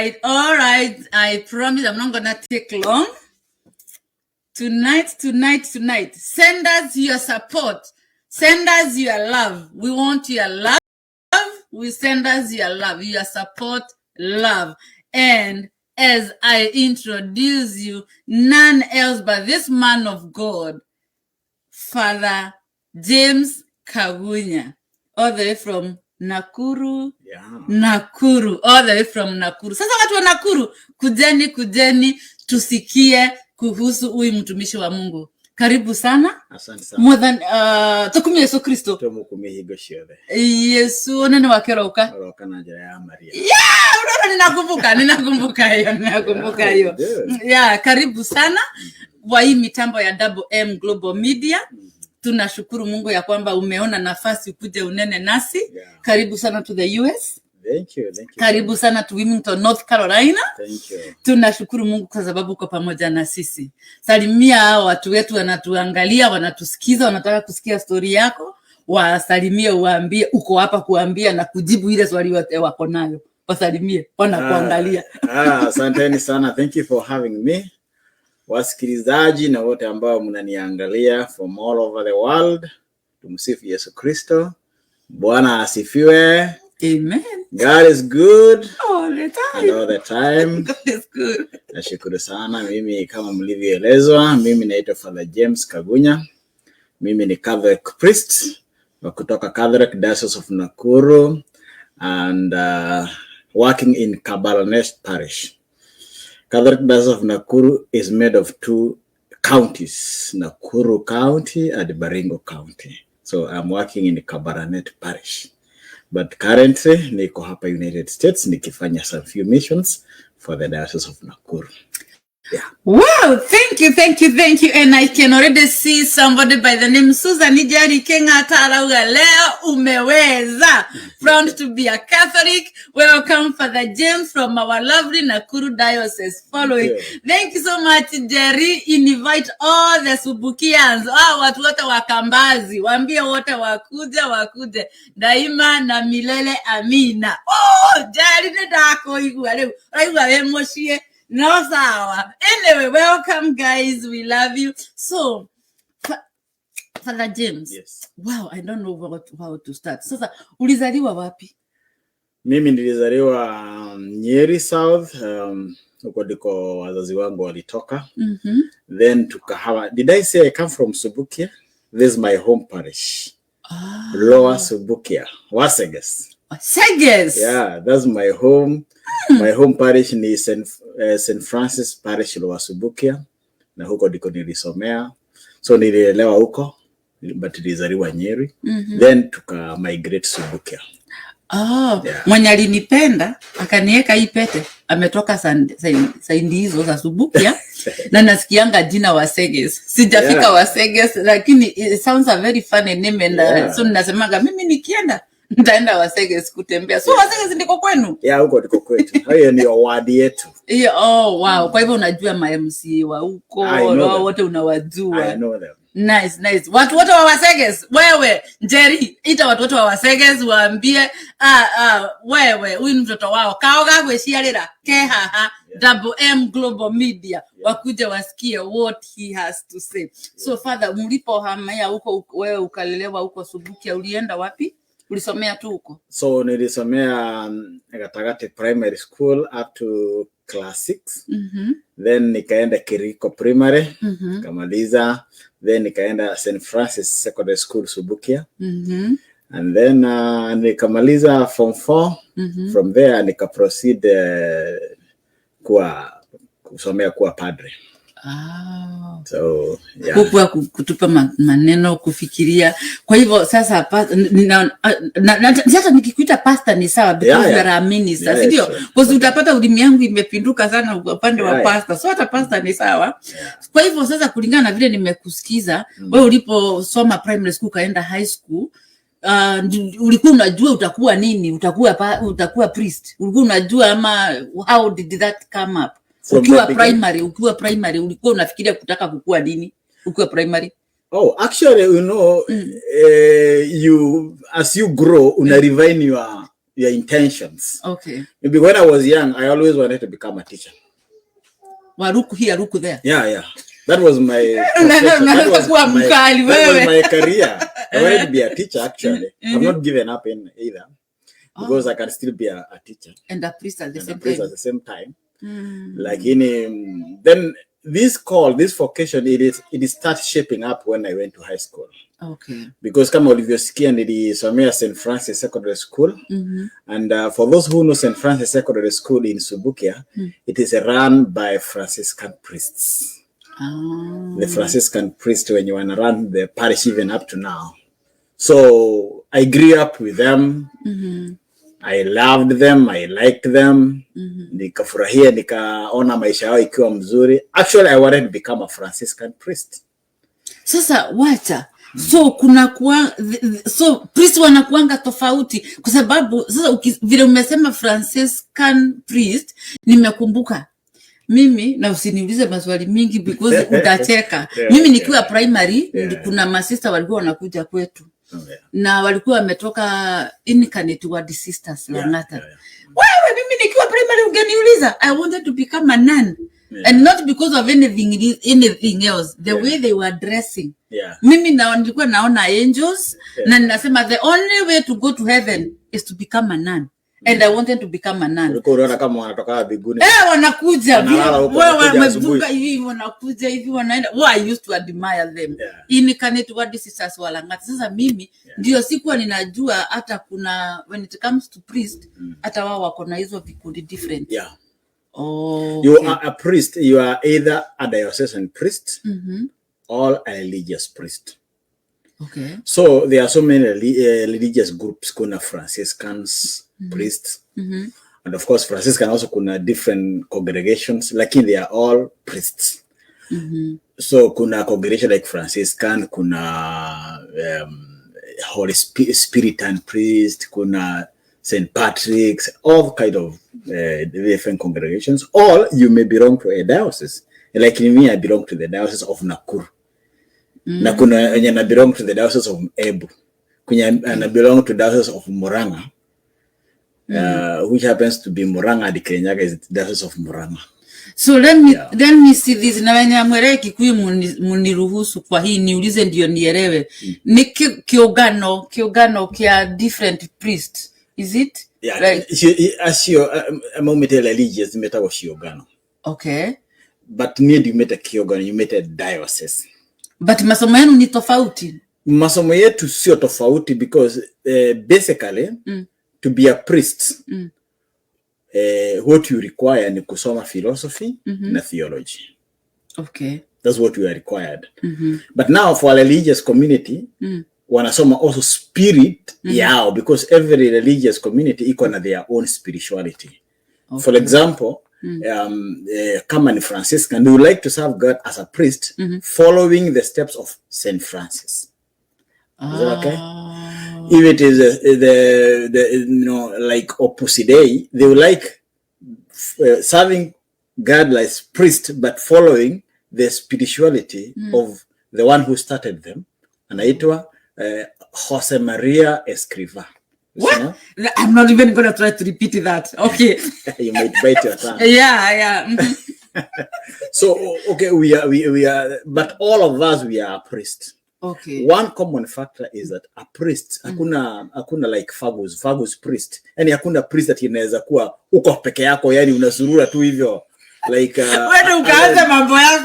right. I promise I'm not gonna take long. Tonight. Send us your support. Send us your love. We want your love. We send us your love, your support, love. And as I introduce you, none else but this man of God, Father James Kagunya, all the way from Nakuru. Nakuru, all the way from Nakuru. Sasa watu wa Nakuru, kujeni, tusikie kuhusu huyu mtumishi wa Mungu. Karibu sana. Asante sana. More than tukumie Yesu Kristo. Tumukumie higo shiode. Yesu nani wakera uka? Roka na jaya ya Maria. Unaona ninakumbuka hiyo. Yeah, karibu sana kwa hii mitambo ya Double M Global Media. Tunashukuru Mungu ya kwamba umeona nafasi ukuje unene nasi. Karibu sana to the US. Thank you. Karibu sana to Wilmington, North Carolina. Thank you. Tunashukuru Mungu kwa sababu uko pamoja na sisi. Salimia hao watu wetu wanatuangalia, wanatusikiza, wanataka kusikia story yako. Wasalimie, uambie uko hapa kuambia na kujibu ile swali wako nayo. Wasalimie, wanakuangalia. Asanteni sana. Thank you for having me. Wasikilizaji na wote ambao mnaniangalia from all over the world. Tumsifu Yesu Kristo. Bwana asifiwe. Amen. God is good all the time. And all the time. God is good. Nashukuru sana. Mimi kama mlivyoelezwa, mimi naitwa Father James Kagunya. Mimi ni Catholic priest wa kutoka Catholic Diocese of Nakuru and working in Kabarnet Parish. Catholic Diocese of Nakuru is made of 2 counties, Nakuru County and Baringo County. So I'm working in Kabarnet Parish. But currently, niko hapa United States, nikifanya some few missions for the Diocese of Nakuru. Yeah. Wow, thank you. And I can already see somebody by the name Susan Ijari Kenga Tarauga leo umeweza. Proud to be a Catholic. Welcome Father James from our lovely Nakuru Diocese. Following. Thank you so much, Jerry. Invite all the Subukians. Watu wote wakambazi. Waambie wote wakuje. Daima na milele amina. Jerry nedako igwa leo. Aiwa emoshie. No, sawa. Anyway, welcome guys. We love you. So, Father James. Yes. Wow, I don't know how to start. Sasa, ulizaliwa wapi? Mimi nilizaliwa Nyeri South. Huko ndiko wazazi wangu walitoka. Then tukahawa. Did I say I come from Subukia? This is my home parish. Lower Subukia. Waseges. Waseges? Yeah, that's my home. My home parish ni St. Francis Parish Lower Subukia. Na huko ndiko nilisomea. So nililelewa huko. But nilizaliwa Nyeri. Then tuka migrate Subukia. Mwenye alinipenda akaniweka hii pete ametoka saindi hizo za Subukia na nasikianga jina Waseges. Sijafika Waseges lakini it sounds a very funny name and so ninasemaga mimi nikienda nitaenda Waseges kutembea. So Waseges ndiko kwenu? Yeah, huko ndiko kwetu. Hayo ni wadi yetu. Wow. Kwa hivyo unajua ma-MC wa huko, wote unawajua. I know them. Nice. Watu wote wa Waseges, wewe, Jerry, ita watu wote wa Waseges waambie, wewe, huyu mtoto wao, kaoga kweshialira, kehaha, Double M Global Media, wakuje wasikie what he has to say. So Father, mlipo hamaya huko, wewe ukalelewa huko Subukia, ulienda wapi? Ulisomea tu huko? So nilisomea Gatagate Primary School up to class 6. Then nikaenda Kiriko Primary, kamaliza. Then nikaenda St. Francis Secondary School Subukia. And then nikamaliza Form 4. From there nika proceed kusomea kuwa padre. So, yeah. Kutupa maneno kufikiria. Kwa hivyo sasa sasa nikikuita pastor ni sawa because you are a minister. Sio? Because utapata ulimi yangu imepinduka sana upande wa pastor. So hata pastor ni sawa. Kwa hivyo sasa kulingana na vile nimekusikiza, wewe uliposoma primary school kaenda high school, ulikuwa unajua utakuwa nini? Utakuwa priest. Ulikuwa unajua ama how did that come up? Ukiwa primary ulikuwa unafikiria kutaka kukua nini ukiwa primary? Actually, you know, you as you grow una refine your your intentions. Okay. Maybe when I was young, I always wanted to become a teacher. Waruku here, ruku there. Yeah. That was my that was my career. I wanted to be a teacher, actually. I've not given up in either, because I can still be a teacher and a priest at the same time. Like then this vocation, it started shaping up when I went to high school. Okay. Because kama ulivyosikia nilisomea St. Francis Secondary School, and for those who know St. Francis Secondary School in Subukia, it is run by Franciscan priests. The Franciscan priest, when you want to run the parish even up to now. So I grew up with them. I loved them. I liked them. Nikafurahia, nikaona maisha yao ikiwa mzuri. Actually, I wanted to become a Franciscan priest. Sasa wacha. So priest wanakuanga tofauti kwa sababu sasa vile umesema Franciscan priest, nimekumbuka mimi, na usiniulize maswali mingi because utacheka. Mimi nikiwa primary, kuna masista walikuwa wanakuja kwetu. Na walikuwa wametoka Incarnate Word Sisters Lanata. Wewe mimi nikiwa primary ungeniuliza, I wanted to become a nun. And not because of anything else, the way they were dressing. Mimi nilikuwa naona angels, na ninasema the only way to go to heaven is to become a nun. And I wanted to become a nun. Unaona kama wanatoka biguni. Wanakuja. Wamevuka hivi, wanakuja hivi, wanaenda. I used to admire them. Incarnate Word Sisters Walangata. Sasa mimi ndio sikuwa ninajua hata kuna, when it comes to priest, hata wao wako na hizo vikundi different. You are a priest. You are either a diocesan priest or a religious priest. Okay. So there are so many religious groups. Kuna Franciscans, priests, and of course Franciscan also kuna different congregations. Like they are all priests. So kuna congregation like Franciscan, kuna Holy Spiritan priest, kuna St. Patrick's, all kind of different congregations. Or you may belong to a diocese. Like me, I belong to the Diocese of Nakuru. Na kuna wenye na belong to the Diocese of Embu. Kuna na belong to the Diocese of Murang'a, which happens to be Murang'a. The Kenyaga is the Diocese of Murang'a. So let me see this. Na wenye amwere Kikuyu muniruhusu kwa hii niulize ndio nielewe. Ni kiogano kia different priests. Is it? Yeah. Like, as you moment religious, you met a shiogano. Okay. But need you met a kiogano, you met a diocese. But masomo yenu ni tofauti. Masomo yetu sio tofauti because basically to be a priest, what you require ni kusoma philosophy na theology. Okay. That's what we are required. But now for a religious community, wanasoma also spirit yao, because every religious community iko na their own spirituality. Okay. For example, kama ni Franciscan, they would like to serve God as a priest, following the steps of St. Francis. Is that okay? If it is the like Opus Dei, they would like serving God like priest, but following the spirituality of the one who started them. Anaitwa Jose Maria Escriva. What? You know? I'm not even going to try to repeat that. Okay. You might bite your tongue. Yeah. So, okay, we are, but all of us, we are a priest. Okay. One common factor is that a priest, hakuna like Fagus priest. Yani hakuna priest that inaweza kuwa uko peke yako, yani unasurura tu hivyo. Like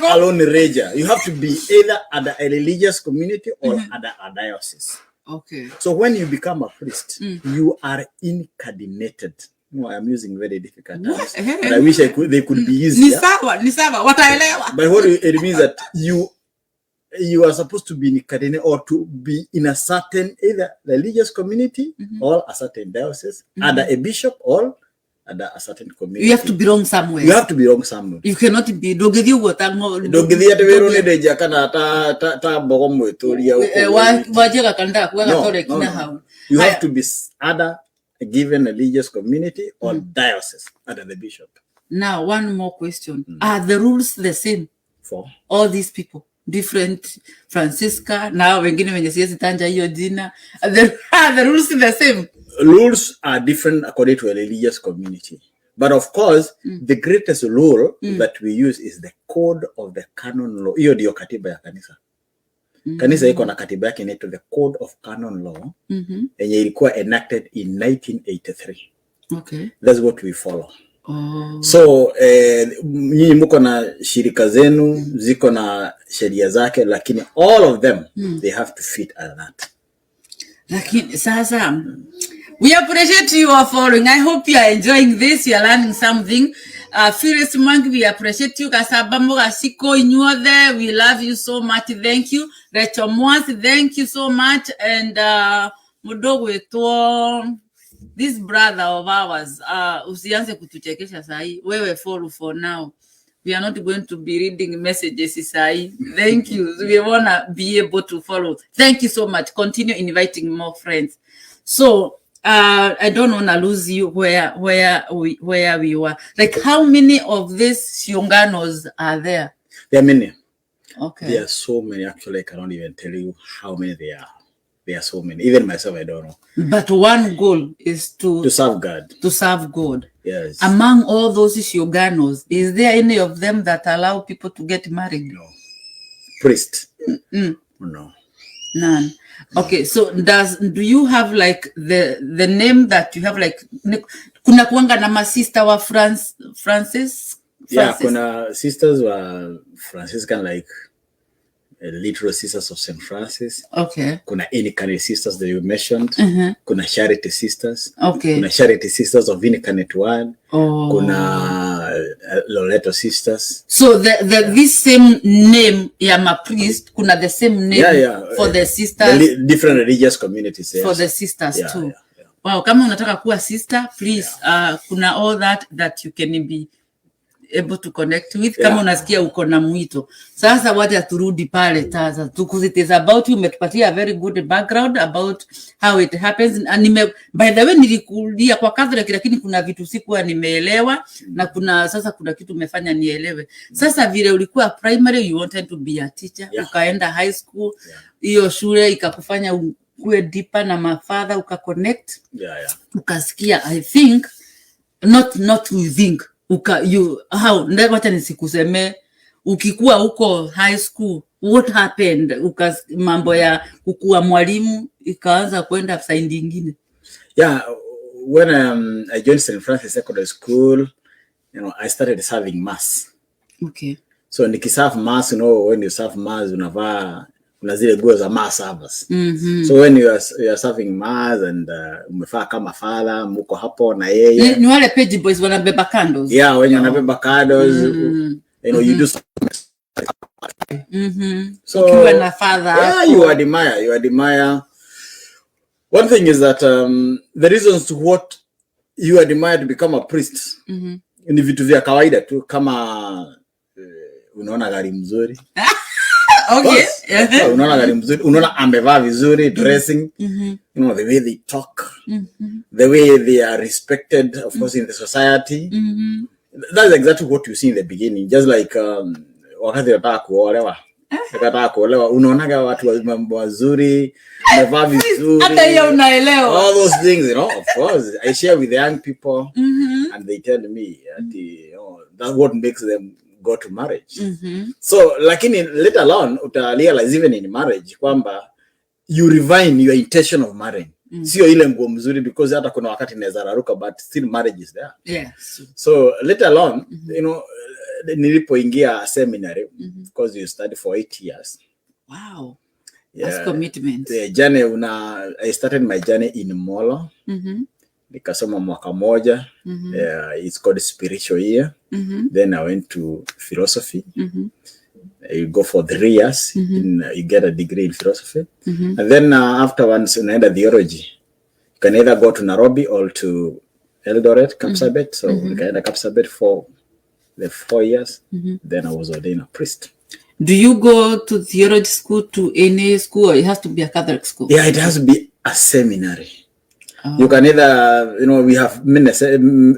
alone rager. You have to be either at a religious community or at a diocese. Okay. So when you become a priest, you are incarnated. No, I'm using very difficult terms. But I wish they could be easier. Nisawa, wataelewa. But what it means that you are supposed to be incarnated or to be in a certain either religious community or a certain diocese, either a bishop or a certain community. You have to belong somewhere. You have to belong somewhere. You cannot be dogedi ugotango. Dogedi atevero ne deja kana ta bogomo etoria uko. Wajeka kanda kuweka tore kina hao. You have to be either a given religious community or diocese under the bishop. Now, one more question. Are the rules the same for all these people? Different Francisca, now wengine wenye siwezi tanja hiyo jina. Are the rules the same? rules are different according to a religious community. But of course, the greatest rule that we use is the code of the canon law. Hiyo ndio katiba ya kanisa. Kanisa iko na katiba yake inaitwa the code of canon law. Yenye ilikuwa enacted in 1983. Okay. That's what we follow. Oh. So nyinyi mko na shirika zenu ziko na sheria zake, lakini all of them they have to fit at that. Lakini sasa we appreciate you all following. I hope you are enjoying this. You are learning something. Phyllis Mwangi, we appreciate you. Kasabambo Kasiko Inyuothe, we love you so much. Thank you. Rachel Mwasi, thank you so much. And Mudogo Eto, this brother of ours, usianze kutuchekesha sahi. Wewe follow for now. We are not going to be reading messages sahi. Thank you. We want to be able to follow. Thank you so much. Continue inviting more friends. So, I don't want to lose you where we were. Like, how many of these Shionganos are there? There are many. Okay. There are so many. Actually, I cannot even tell you how many there are. There are so many. Even myself, I don't know. But one goal is to serve God. To serve God. Yes. Among all those Shionganos, is there any of them that allow people to get married? No. Priest? No. None. Okay, so do you have like the name that you have, like kuna kuanga na masista wa Francis? Yeah, kuna sisters wa Franciscan, like literal sisters of St. Francis. Okay. Kuna Incarnate sisters that you mentioned. Kuna Charity sisters. Okay. Kuna Charity sisters of Incarnate Word. Oh. Kuna Loreto sisters. So this same name Yama priest, kuna the same name for the sisters. The different religious communities. Yes. For the sisters too. Yeah. Wow, kama unataka kuwa sister, please, kuna all that you can be able to connect with. Kama unasikia uko na mwito. Sasa wacha turudi pale sasa. It is about you, umetupatia a very good background about how it happens. And by the way nilikulia kwa Catholic, lakini kuna vitu sikuwa nimeelewa na kuna kitu umefanya nielewe. Sasa vile ulikuwa primary, you wanted to be a teacher, ukaenda high school, hiyo shule ikakufanya uwe deeper na mafadha, ukaconnect. Ukasikia, I think not we think. Wacha nisikuseme, ukikuwa huko high school, what happened? Mambo ya kukua mwalimu ikaanza kwenda side nyingine. Yeah, when I joined St. Francis Secondary School, I started serving mass. Okay. So nikiserve mass, when you serve mass, unavaa kuna zile nguo za mass service. So when you are serving mass and umefaa kama father, mko hapo na yeye. Ni wale page boys wanabeba candles. Yeah, when you wanabeba candles, you do so ukiwa na father. Yeah, you admire. One thing is that the reasons to what you admire to become a priest ni vitu vya kawaida tu, kama unaona gari mzuri. Okay. Unaona gari mzuri, unaona amevaa vizuri, dressing, the way they talk, the way they are respected, of course, in the society. That's exactly what you see in the beginning. Just like wakati unataka kuolewa, unaonaga watu wazuri, wamevaa vizuri. Hata hiyo unaelewa. All those things, of course. I share with the young people and they tell me that's what makes them go to marriage. So lakini later on utarealize even in marriage kwamba you refine your intention of marrying. Sio ile nguo mzuri, because hata kuna wakati inaweza raruka, but still marriage is there. Yes. So later on, nilipoingia seminary, because you study for 8 years. Wow. That's commitment. The journey I started my journey in Molo. Nikasoma mwaka moja. It's called spiritual year. Then I went to philosophy. You go for 3 years. You get a degree in philosophy. And then afterwards, unaenda theology. You can either go to Nairobi or to Eldoret, Kapsabet. So nikaenda Kapsabet for the 4 years. Then I was ordained a priest. Do you go to theology school, to any school, or it has to be a Catholic school? Yeah, it has to be a seminary. You can either, we have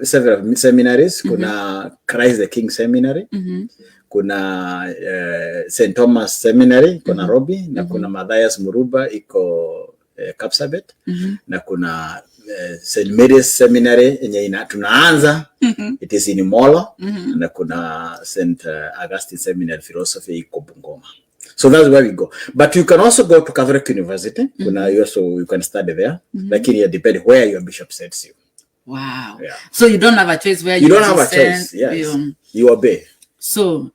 several seminaries. Kuna Christ the King Seminary. Kuna St. Thomas Seminary, iko Nairobi. Na kuna Matthias Muruba, iko Kapsabet. Na kuna St. Mary's Seminary yenye tunaanza. It is in Molo. Na kuna St. Augustine Seminary Philosophy iko Bungoma. So that's where we go. But you can also go to Catholic University. You can study there. Like it depends where your bishop sends you. Wow. Yeah. So you don't have a choice where you don't have a choice. Yes. You obey. So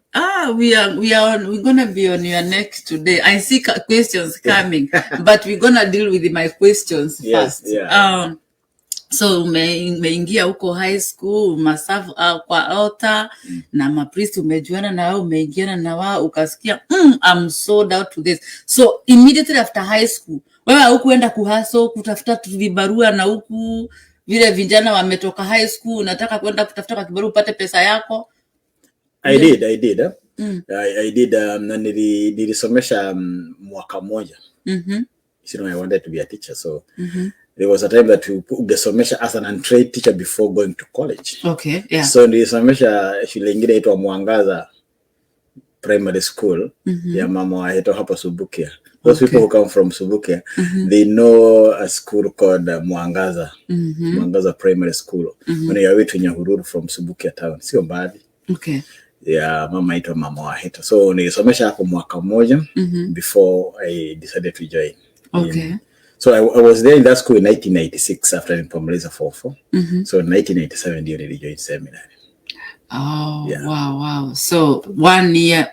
we're gonna be on your neck today. I see questions coming, but we're gonna deal with my questions first. Yeah. So umeingia huko high school, masafu kwa altar na mapriest umejuana na wao, umeingiana na wao ukasikia I'm sold out to this. So immediately after high school wewe hukuenda kuhaso kutafuta vibarua, na huku vile vijana wametoka high school unataka kwenda kutafuta kibarua upate pesa yako? I did. I did. Nilisomesha mwaka moja. I wanted to be a teacher, so there was a time that we ungesomesha as an untrained teacher before going to college. Okay, yeah. So nilisomesha shule ingine inaitwa Mwangaza Primary School ya mama wa Heto hapa Subukia. Those people who come from Subukia, they know a school called Mwangaza. Mwangaza Primary School. When you are way to Nyahururu from Subukia town. Sio mbali. Okay. Yeah, mama ito mama wa Heto. So nilisomesha hapo mwaka moja before I decided to join. Okay. So I was there in that school in 1996 after nilipomaliza form 4. So in 1997 ndio nilijoin seminary. Oh, yeah. Wow. So 1 year.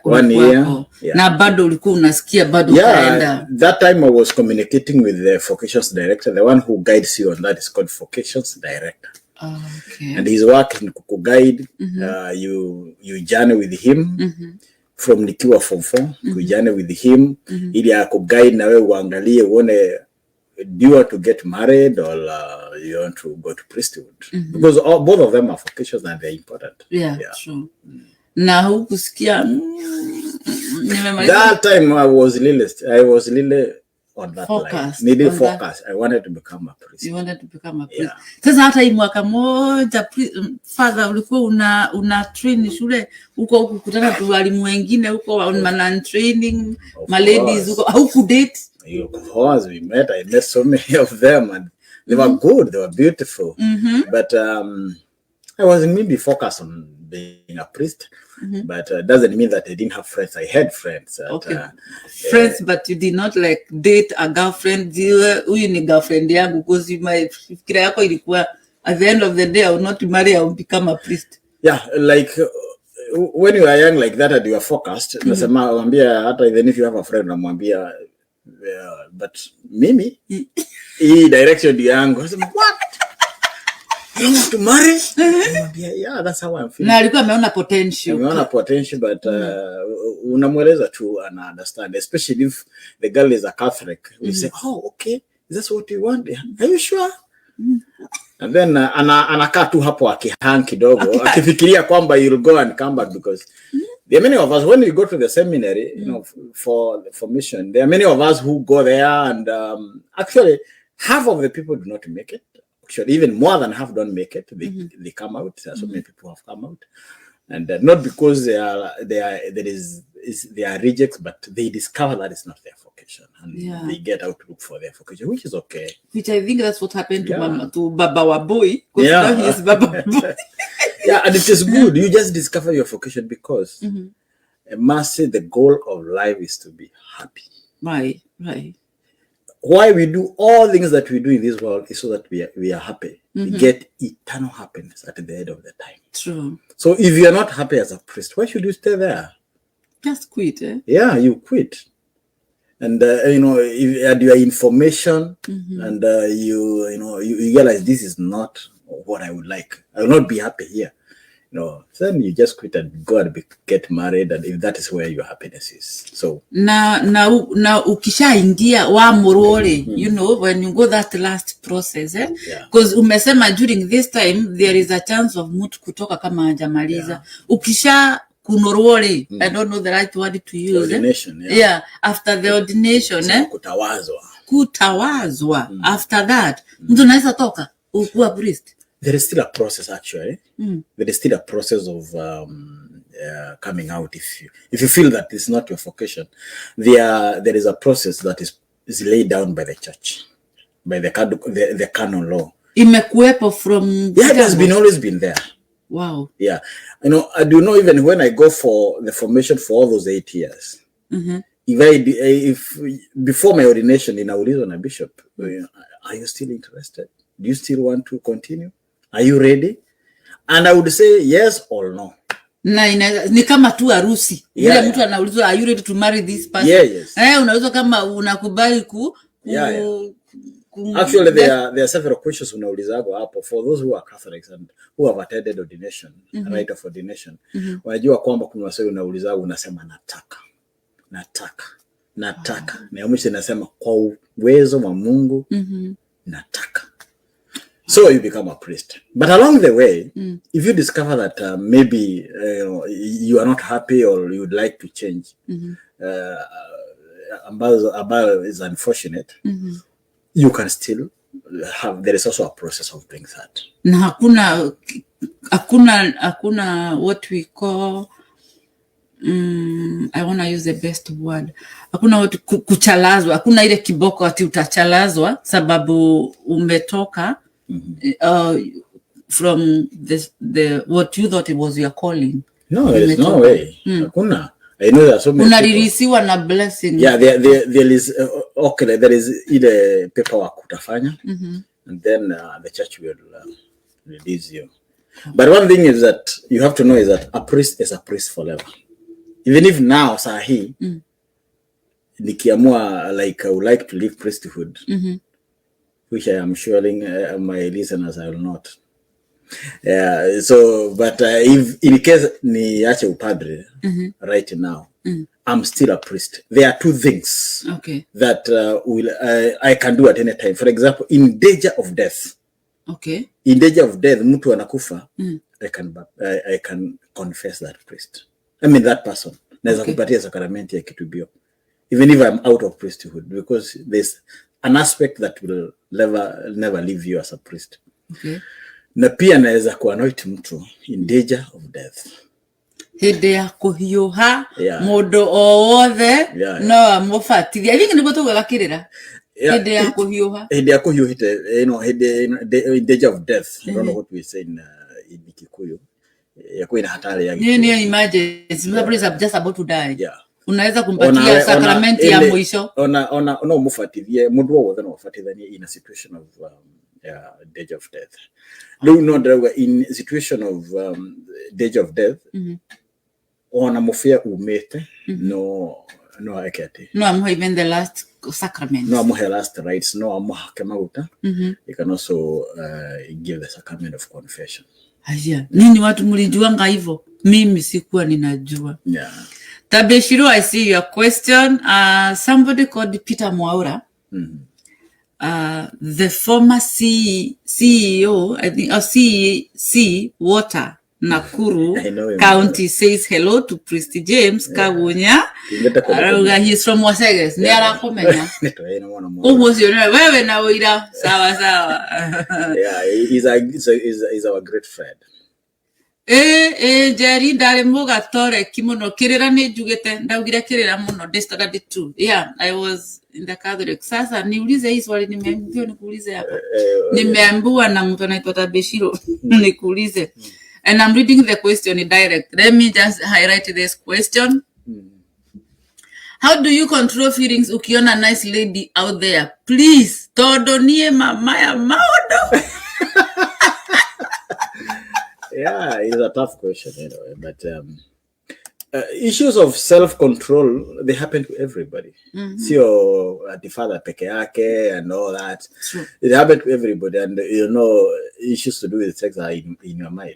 Yeah. Na bado ulikuwa unasikia bado kaenda. That time I was communicating with the vocations director. The one who guides you on that is called vocations director. Okay. And his work is to guide you journey with him from nikiwa form 4 you journey with him ili akuguide na wewe uangalie uone, do you want to get married or you want to go to priesthood? Because both of them are vocations and they're important. Yeah. True. Na hukusikia that time I was really on that line. Needed focus. I wanted to become a priest. You wanted to become a priest. Sasa hata hii mwaka moja father ulikuwa una train shule huko kukutana tu walimu wengine huko on man training my ladies huko how could date? Of course we met. I met so many of them and they were good, they were beautiful. But I wasn't maybe focused on being a priest. But doesn't mean that I didn't have friends. I had friends. Friends, but you did not like date a girlfriend. Huyu ni girlfriend yangu, because fikira yako ilikuwa at the end of the day I will not marry, I will become a priest. Yeah, like when you are young like that and you are focused, nasema mwambia hata even if you have a friend namwambia but mimi hii direction yangu. What? You want to marry? Yeah, that's how I'm feeling. Na alikuwa ameona potential. But unamweleza tu ana understand, especially if the girl is a Catholic. We say, oh, okay, is that what you want? Are you sure? And then anakaa tu hapo akihang kidogo akifikiria kwamba you'll go and come back, because there are many of us when we go to the seminary, you know, for mission. There are many of us who go there and actually half of the people do not make it. Actually, even more than half don't make it. They come out. So many people have come out, and not because they are rejects, but they discover that it's not their vocation, and they get out to look for their vocation, which is okay. Which I think that's what happened to Baba Waboy. Now he's Baba Waboy. Yeah, and it is good. You just discover your vocation because I must say the goal of life is to be happy. Right. Why we do all things that we do in this world is so that we are happy. We get eternal happiness at the end of the time. True. So if you are not happy as a priest, why should you stay there? Just quit, eh? Yeah, you quit. And if you are information and you realize this is not what I would like. I will not be happy here. Then you just quit and go and get married, and if that is where your happiness is. So na ukishaingia wa morole, when you go that last process, because umesema during this time there is a chance of mtu kutoka kama hajamaliza. Ukisha kunorole, I don't know the right word to use. Ordination, after the ordination, kutawazwa. After that, mtu anaweza toka ukuwa priest. There is still a process, actually. There is still a process of coming out. If you feel that it's not your vocation, there is a process that is laid down by the church, by the canon law. Imekuwepo from Yeah, it has always been there. Wow. Yeah. I do know even when I go for the formation for all those 8 years, if before my ordination in Arizona Bishop, are you still interested? Do you still want to continue? Are you ready? And I would say yes or no. Ni kama tu harusi. Ile mtu anaulizwa, are you ready to marry this person? Yes. Unaweza kama unakubali Actually, there are several questions unaulizago hapo for those who are Catholics and who have attended ordination, rite of ordination. Wajua kwamba kuna waswali unaulizago unasema nataka. Na mwisho nasema kwa uwezo wa Mungu nataka. So you become a priest. But along the way, if you discover that maybe you are not happy or you would like to change, about is unfortunate, you can still have, there is also a process of doing that. Na hakuna what we call, I want to use the best word. Hakuna watu kuchalazwa, hakuna ile kiboko ati utachalazwa sababu umetoka from the what you thought it was your calling. No, there is no way. Hakuna. I know that so many unarisiwa na blessing. Yeah, there is okay, there is ile paperwork utafanya, and then the church will release you. But one thing is that you have to know is that a priest is a priest forever. Even if now sahi nikiamua like I would like to leave priesthood, which I am assuring my listeners I will not. Yeah, so but if in case niache upadre right now, I'm still a priest. There are two things that I can do at any time. For example, in danger of death. Okay. In danger of death, mtu anakufa, I can confess that priest. I mean that person. Naweza kupatia sakramenti ya kitubio. Even if I'm out of priesthood, because there's an aspect that will never leave you as a priest. Okay. Na pia naweza kuanoint mtu in danger of death. Hede ya kuhiuha modo owothe no amufatithia hivi ndio tugaga kirira hede ya kuhiuha in danger of death. I don't know what we say in Kikuyu. Yako ina hatari ya ni emergency, somebody is just about to die. Unaweza kumpatia sakramenti ya mwisho. Ona umufatithie mundu wothe no ufatithanie in a situation of danger of death. Do you know that in situation of danger of death, ona mufia umete no akete. No amuha even the last sacrament. No amuha last rites. No amuha kemauta. You can also give the sacrament of confession. Aya, nini watu mlijuanga hivyo? Mimi sikuwa ninajua. Yeah. Tabeshiro, I see your question. Somebody called Peter Mwaura. The former CEO, I think, CEC Water Nakuru County says hello to Priest James Kagunya. He's from Waseges. Ni arakomenya. Wewe na uira sawa. Yeah, he's our great friend. Jerry ndare muga tore kimono kirira ni jugete ndaugira kirira muno studied too. Yeah, I was in the Catholic. Sasa niulize hii swali nimeambiwa nikuulize hapa. Nimeambiwa na mtu anaitwa Tabeshiro nikuulize. And I'm reading the question direct. Let me just highlight this question. How do you control feelings ukiona a nice lady out there? Please, todo nie mama ya maodo. Yeah, it's a tough question, but issues of self-control, they happen to everybody. Sio the father peke yake and all that. True. It happens to everybody, and issues to do with sex are in your mind.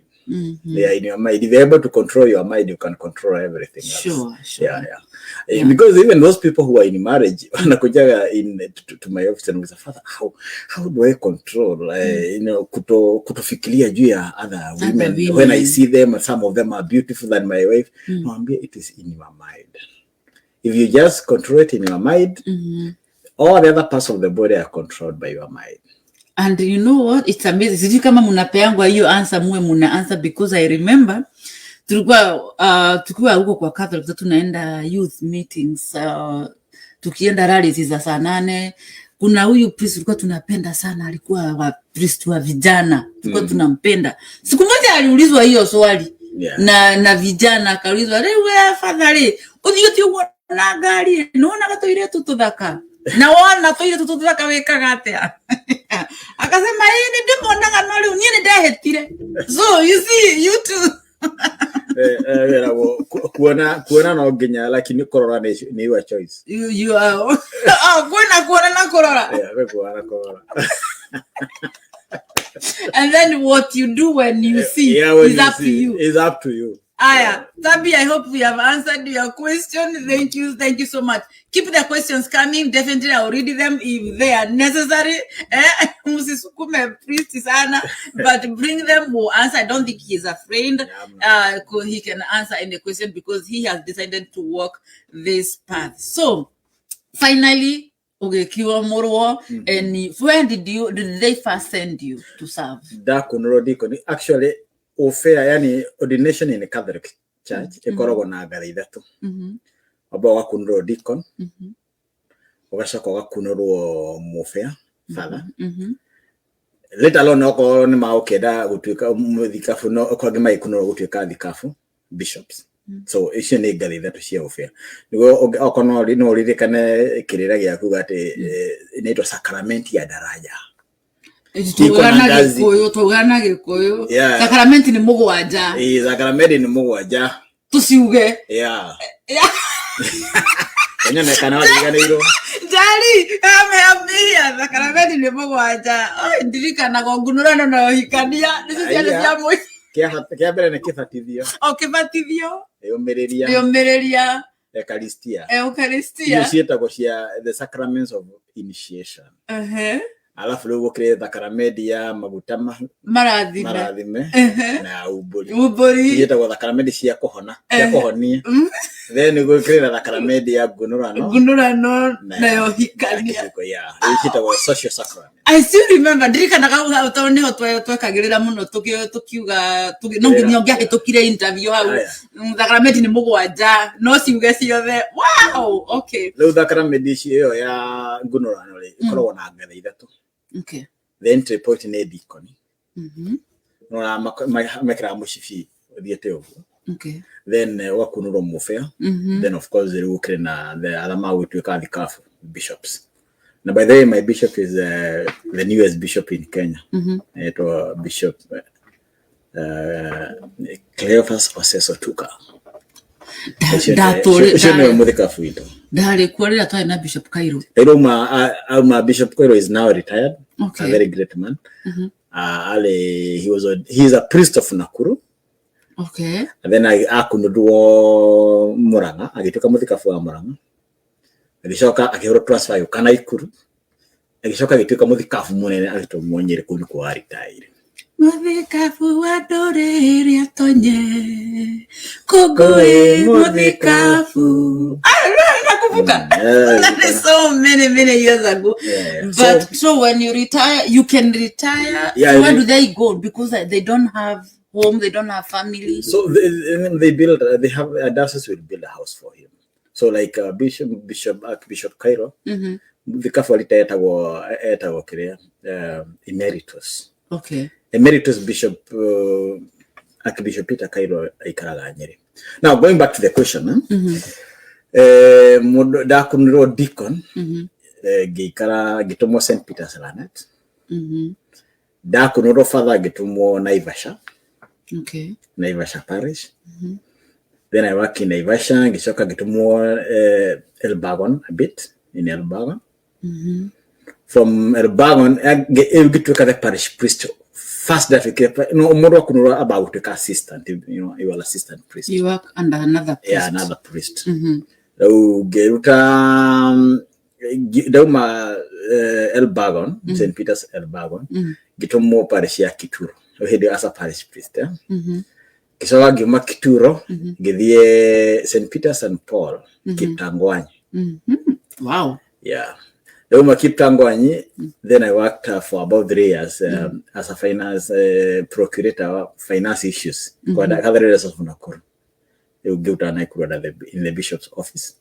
They are in your mind. If you're able to control your mind, you can control everything else. Sure. Yeah. Because even those people who are in marriage, wanakujaga to my office and with a father, how do I control? Kutofikiria juu ya other women. When I see them, some of them are beautiful than my wife. It is in your mind. If you just control it in your mind, all the other parts of the body are controlled by your mind. And you know what? It's amazing. Sijui kama munapeangwa hiyo answer muna answer, because I remember tukiwa huko kwa Catholic tunaenda youth meetings, tukienda rallies za saa 8 kuna huyu priest tulikuwa tunapenda sana, alikuwa wa priest wa vijana, tulikuwa tunampenda. Siku moja aliulizwa hiyo swali na vijana, akaulizwa wewe fadhali uthiyoti na gari nona gatoire tututhaka na wana toire tututhaka wekaga atia akasema ni ndimonaga no riu nie ndehetire. So you see you too kuona no nginya lakini korora ni your choice. You are kuona na korora. Yeah, kuona korora. And then what you do when you see is up to you. It's up to you. Aya, Tabi, I hope we have answered your question. Thank you so much. Keep the questions coming. Definitely I'll read them if they are necessary. Musisukume priest sana, but bring them, we'll answer. I don't think he's afraid. He can answer any question because he has decided to walk this path. So, finally, Kiwa Moro, and where did they first send you to serve? Actually, Ofea, yani ordination in a Catholic church, ekorogo na ngathĩ ithatũ. Aba wakunirwo deacon, ugacoka ugakunirwo mũbĩa, father. Later on okorwo nĩ maũkenda gũtuĩka mũthikabu no okorwo magĩkunirwo gũtuĩka thikabu, bishops. So icio nĩ ngathĩ ithatũ cia ũbĩa. Nĩguo okorwo no ririkane kĩrĩra gĩaku atĩ nĩĩtwo sakramenti ya daraja. Tugana gikuyu sakramenti ni mugwanja. Sakramenti ni mugwanja tusiuge Kenya kana waliganiro jari ameambia sakramenti ni mugwanja. Ndirikana gongunurano na hikania nicicia mwe kia mbere ni kibatithio. Kibatithio yomereria Eucharistia cietagwo cia the sacraments of initiation. Alafu rĩu gũkĩrĩ thakramenti ya maguta marathime na ubori yetagwo thakramenti cia kũhona cia kũhonia. Then gũkĩrĩ thakramenti ya gunurano nayo hikania yetagwo social sacrament. I still remember ndirikanaga hau niho twekagĩrĩra mũno tukiuga no nginya ngĩahĩtũkire interview hau thakramenti nĩ mũgwanja no ciuge ciothe. Wow, okay. Rĩu thakramenti icio ya gunurano ĩkoragwo na ngathĩ ithatũ. Okay. The entry point in a deacon. No makira mushifi thiete uguo. Okay. Then wakunuro mufea. Then of course there will na the other magũtuĩka thikabu, bishops. Now by the way my bishop is the newest bishop in Kenya. Bishop Cleophas Osesotuka. Dale kwalira twa na Bishop Cairo. Bishop Cairo is now retired. Okay. A very great man. He's a priest of Nakuru. Okay. And then akunduo Muranga, agituka muthikabu wa Muranga. Agicoka akihoro transfer kana Ikuru. Agicoka agituka muthikabu munene agitwo Nyeri kumi kwa retire. Muthikabu wa Ndũrĩrĩ atonye Kũngũĩ muthikabu. That is so many years ago. But so when you retire, you can retire. Where do they go? Because they don't have home, they don't have family. So they have a diocese will build a house for him. So like Archbishop Cairo, the Catholic etagwo kiria emeritus. Okay. Emeritus Bishop Archbishop Peter Cairo aikaraga Nyeri. Now going back to the question, dakunirwo deacon gĩikara gĩtumwo St. Peter's Lanet. Dakunirwo father gĩtumwo Naivasha. Okay. Naivasha parish. Then I work in Naivasha, gĩcoka gĩtumwo Elbagon a bit in Elbagon. From Elbagon gĩtuĩka the parish priest. First that we kept about the assistant, you are assistant priest. You work under another priest. Yeah, another priest. Elbagon, St. Peter's Elbagon, gitomo parish ya Kituro. He as a parish priest. Kisawa gima Kituro, githie St. Peter's and Paul, Kiptangwanyi. Wow. Yeah. Then I worked for about 3 years as a finance procurator, finance issues. For the other areas of Nakuru, they would give to in the bishop's office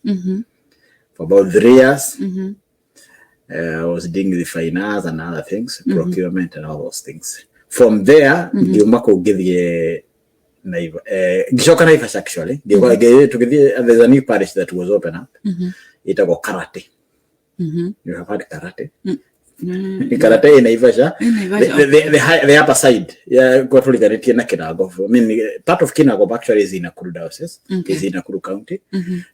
for about 3 years. I was doing the finance and other things, procurement and all those things. From there, Giumako give the Gishoka Naivas actually. There's a new parish that was open up. It was karate. You have had karate. Karate in Naivasha. The upper side. Yeah, got to get it in Kinago. I mean, part of Kinago actually is in Nakuru diocese. Is in Nakuru County.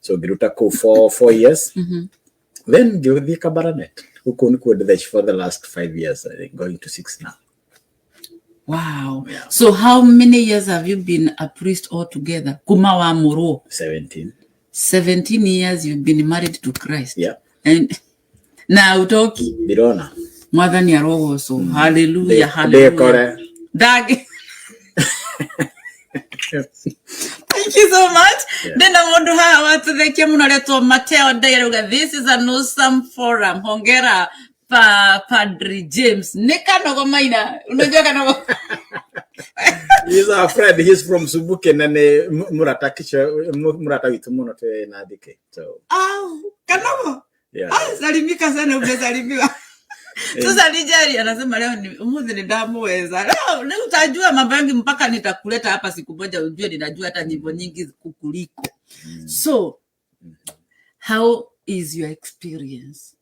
So Girutako for 4 years. Then give the Kabaranet, who couldn't the for the last 5 years, I think, going to 6 now. Wow. Yeah. So how many years have you been a priest altogether? Kumawa Muro. 17. 17 years you've been married to Christ. Yeah. And now Toki. Birona. Mother Nyaro, so hallelujah, hallelujah. Dag. Thank you so much. Yeah. Then I want to have the Kemunareto Mateo Dairuga. This is an awesome forum. Hongera Padre James. Neka no gomaina. Unajoka no. He's our friend. He's from Subuke and Murata Witumuno to Nadike. So. Oh, Kanamo. Yeah. Salimika sana umesalimiwa. Sasa Nijari anasema leo ni umuzi ni damu weza. Leo utajua mambo yangu mpaka nitakuleta hapa siku moja ujue ninajua hata nyimbo nyingi kukuliko. So, how is your experience?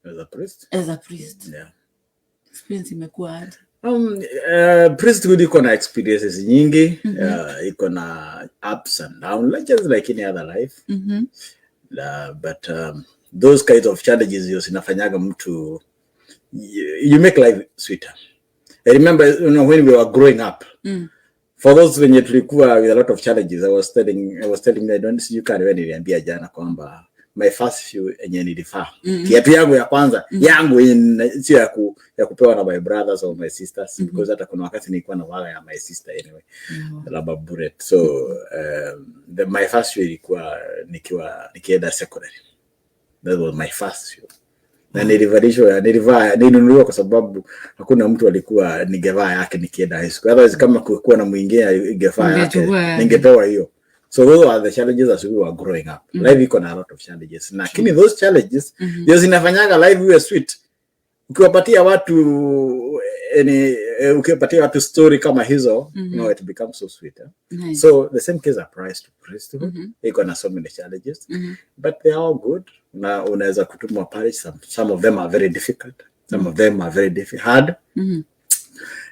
As a priest? As a priest. Yeah. Experience imekuwa aje? Priesthood iko na experiences nyingi. Iko na ups and downs, just like any other life. But those kinds of challenges zinafanyaga mtu, you make life sweeter. I remember, when we were growing up, for those when tulikuwa with a lot of challenges, I was telling me, I don't see you can't niliambia jana kwamba my first few enye nilifaa. Kiatu yangu ya kwanza, yangu sio ya kupewa na my brothers or my sisters, because hata kuna wakati nilikuwa na wala ya my sister anyway. Rubber bullet. So, my first few ilikuwa nikienda secondary. That was my first show. Na nilinunuliwa kwa sababu hakuna mtu alikuwa ningevaa yake nikienda high school. Otherwise kama kulikuwa na mwingine ingevaa yake ningepewa hiyo. So those are the challenges as we were growing up. Life iko na a lot of challenges. Lakini those challenges ndio zinafanyaga life iwe sweet. Ukiwapatia watu story kama hizo, it becomes so sweet. Nice. So the same case applies to priesthood. Iko na so many challenges, but they are all good. Na unaweza kutumwa parish, some of them are very difficult, some of them are very hard.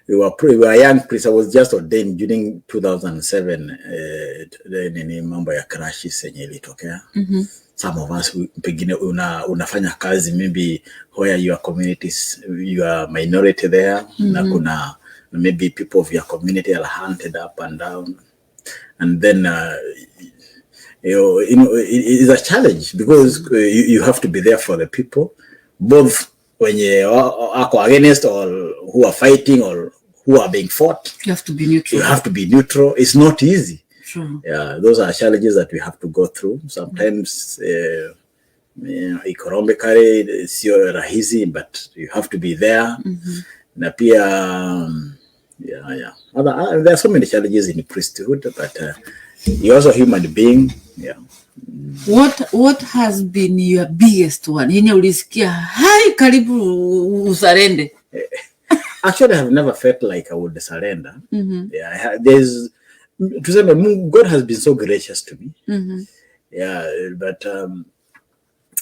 We were young priests. I was just ordained during 2007. Ni mambo ya crashes yenye ilitokea. Some of us pengine unafanya kazi maybe where your communities, you are minority there, na kuna maybe people of your community are hunted up and down, and then it is a challenge because you have to be there for the people, both when you are against or who are fighting or who are being fought. You have to be neutral. You have to be neutral. It's not easy. Sure. Yeah, those are challenges that we have to go through. Sometimes economically it's rahisi, but you have to be there. Na pia, there are so many challenges in priesthood, but you're also a human being. Yeah. What has been your biggest one? Yenye ulisikia hai karibu usarende? Actually, I have never felt like I would surrender. Yeah, God has been so gracious to me. Yeah, but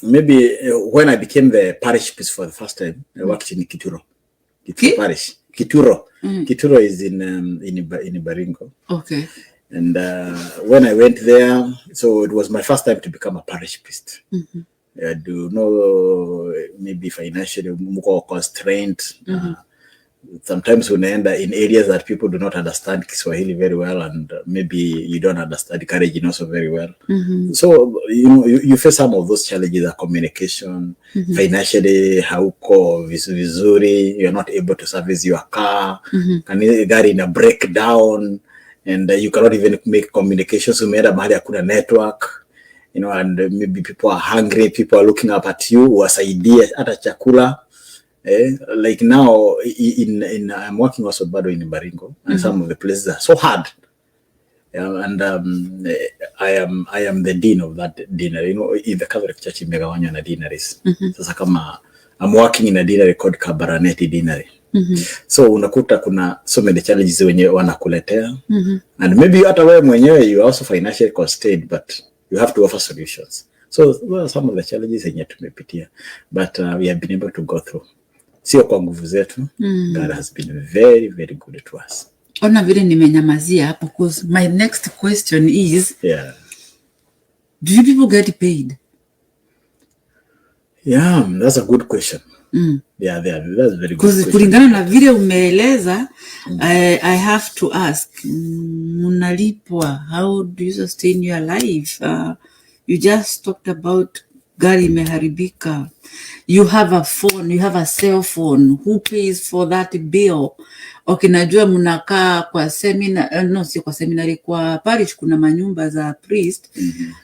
maybe when I became the parish priest for the first time, I worked in Kituro parish. Kituro. Kituro is in Baringo. Okay. And when I went there, so it was my first time to become a parish priest. I do know maybe financially more constrained. Sometimes unaenda in areas that people do not understand Kiswahili very well, and maybe you don't understand Kalenjin also very well. So you face some of those challenges of communication, financially, hauko vizuri, you're not able to service your car, gari in a breakdown, and you cannot even make communications. Umeenda mahali hakuna network, and maybe people are hungry, people are looking up at you, wasaidie hata chakula. Like now I'm working also bado in Baringo, and some of the places are so hard. And I am the dean of that deanery. In the Catholic Church in Megawanya na deaneries. Sasa kama I'm working in a deanery called Kabaraneti Deanery. So unakuta kuna so many challenges wenye wanakuletea. And maybe hata wewe mwenyewe you are also financially constrained, but you have to offer solutions. So well, some of the challenges yenye tumepitia, but we have been able to go through. Sio kwa nguvu zetu. God has been very, very good to us. Ona vile nimenyamazia hapo, because my next question is, do you people get paid? Yeah, that's a good question. Yeah, that's very good. Because kulingana na vile umeeleza, I have to ask, munalipwa, how do you sustain your life? You just talked about gari imeharibika. You have a phone, you have a cell phone. Who pays for that bill? Okay, najua munakaa kwa seminar, no, si kwa seminary, kwa parish kuna manyumba za priest.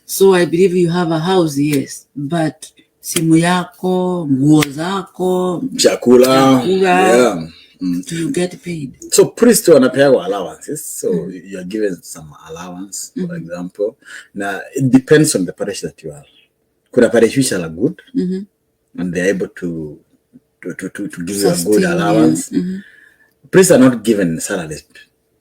So I believe you have a house, yes. But simu yako, nguo zako, chakula. Yeah. Do you get paid? So priest wanapewa allowances. So you're given some allowance, for example. Now, it depends on the parish that you are. Kuna parish which are good, and they're able to give you a good allowance. Priests are not given salaries.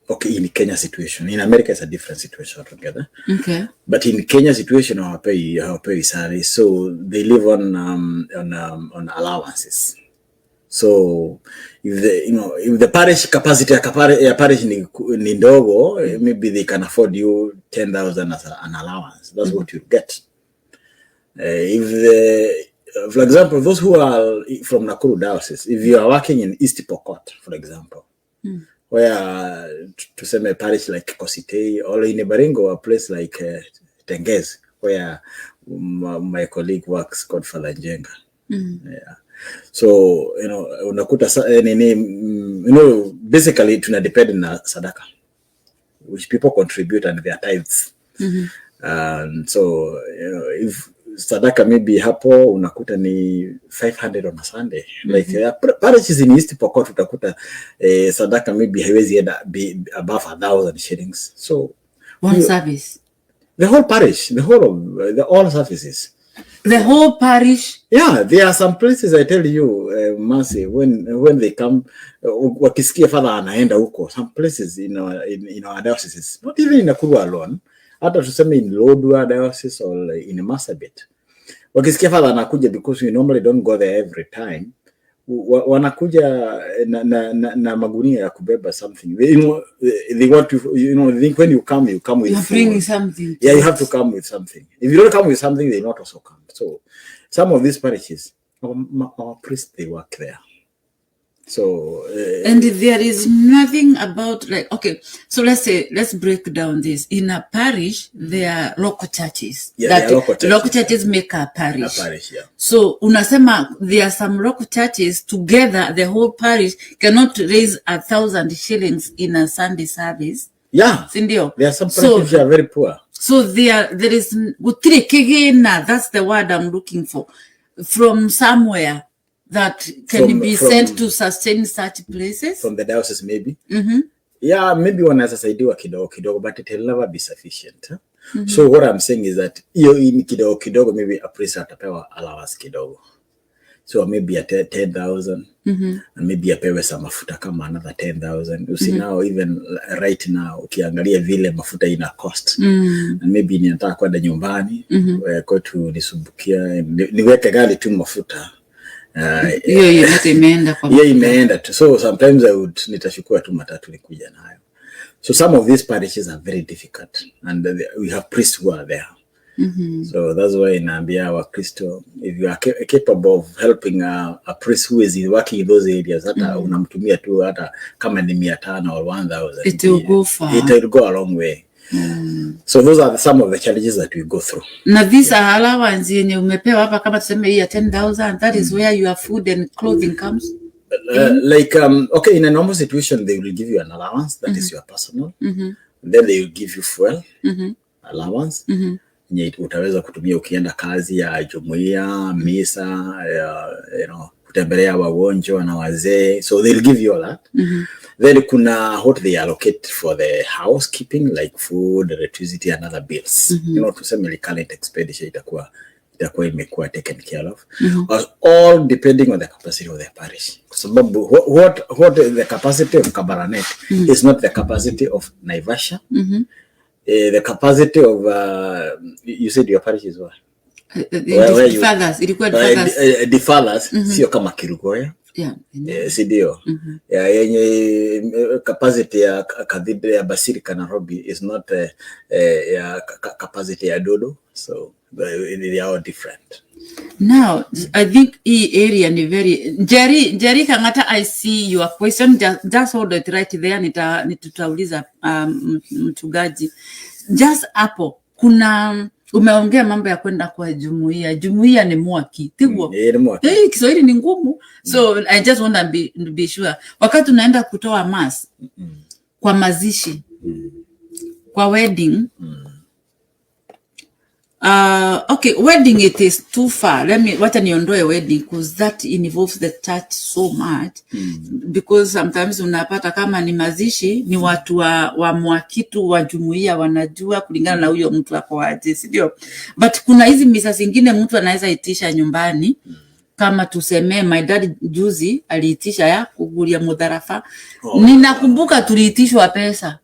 Okay, in Kenya situation. In America, it's a different situation altogether. Okay. But in Kenya situation, our pay salary. So they live on allowances. So if the parish capacity ya parish ni ndogo, maybe they can afford you 10,000 as an allowance. That's what you get. For example, those who are from Nakuru diocese, if you are working in East Pokot, for example, where to say a parish like Kositei, or in Baringo, a place like Tengez, where my colleague works, called Father Njenga. Yeah. So, unakuta basically tuna depend na sadaka, which people contribute and their tithes. And so, if sadaka maybe hapo unakuta ni 500 on a Sunday. Like parishes in East Pokot utakuta sadaka maybe haiwezi be above 1,000 shillings. So one service. The whole parish, all services. The whole parish. Yeah, there are some places I tell you, Mercy, when they come, wakisikia father anaenda huko. Some places in our dioceses, not even in Nakuru alone. Hata tuseme in Lodwar diocese or in Marsabit. Wakisikia father anakuja, because we normally don't go there every time. Wanakuja na magunia ya kubeba something. They want to, they think when you come with you're bringing something. Yeah, you have to come with something. If you don't come with something, they not also come. So some of these parishes, our priests, they work there. So and there is nothing about, like, okay, so let's break down this. In a parish, there are local churches. Yeah, local churches make a parish. A parish, yeah. So unasema there are some local churches together, the whole parish cannot raise 1,000 shillings in a Sunday service. Yeah. Sindio? There are some parishes that are very poor. So there is that's the word I'm looking for, from somewhere that can be sent to sustain such places. From the diocese, maybe. Yeah, maybe wanaweza saidiwa kidogo, but it will never be sufficient. So what I'm saying is that in kidogo, maybe a priest atapewa allowance kidogo. So maybe a 10,000, and maybe apewe some mafuta kama another 10,000. You see now, even right now, ukiangalia vile mafuta ina cost. And maybe ninataka kwenda nyumbani, kwa tu nisumbukia, niweke gari tu mafuta. Imeenda tu. So sometimes nitachukua tu matatu nikuja nayo. So some of these parishes are very difficult, and we have priests who are there. So that's why naambia Wakristo, if you are capable of helping a priest who is working in those areas, hata unamtumia tu hata kama ni 500 or 1,000, it will go far. It will go a long way. So those are some of the challenges that we go through. Na these allowance yenye umepewa hapa kama tuseme hii 10,000, that is where your food and clothing comes? Okay, in a normal situation, they will give you an allowance, that is your personal. Then they will give you fuel allowance. Utaweza kutumia ukienda kazi ya jumuiya, misa, kutembelea wagonjwa na wazee. So they'll give you all that. Then kuna what they allocate for the housekeeping, like food, electricity, and other bills. Tuseme current expenditure itakuwa itakuwa imekuwa taken care of. All depending on the capacity of the parish. Kwa sababu what the capacity of Kabarnet is not the capacity of Naivasha. The capacity of you said your parish is what? The fathers sio kama Kirugoya. Sidio. Yenye capacity ya cathedral ya Basilica Nairobi is not ya capacity ya Dodo, so they are all different. Now, I think hii area ni very Jerry Kangata, I see your question, just hold it right there, nitutauliza mchungaji. Just hapo kuna umeongea mambo ya kwenda kwa jumuiya ni mwaki tigwo Kiswahili ni ngumu, so I just want to be sure wakati unaenda kutoa mass kwa mazishi kwa wedding okay, wedding it is too far. Wacha niondoe wedding because that involves the church so much. Because sometimes unapata kama ni mazishi ni watu wa mwakitu wa jumuiya wanajua kulingana na huyo mtu wako aje, sio? But kuna hizi misa zingine mtu anaweza itisha nyumbani, kama tuseme my dad juzi aliitisha ya kugulia mudharafa. Ninakumbuka tuliitishwa pesa.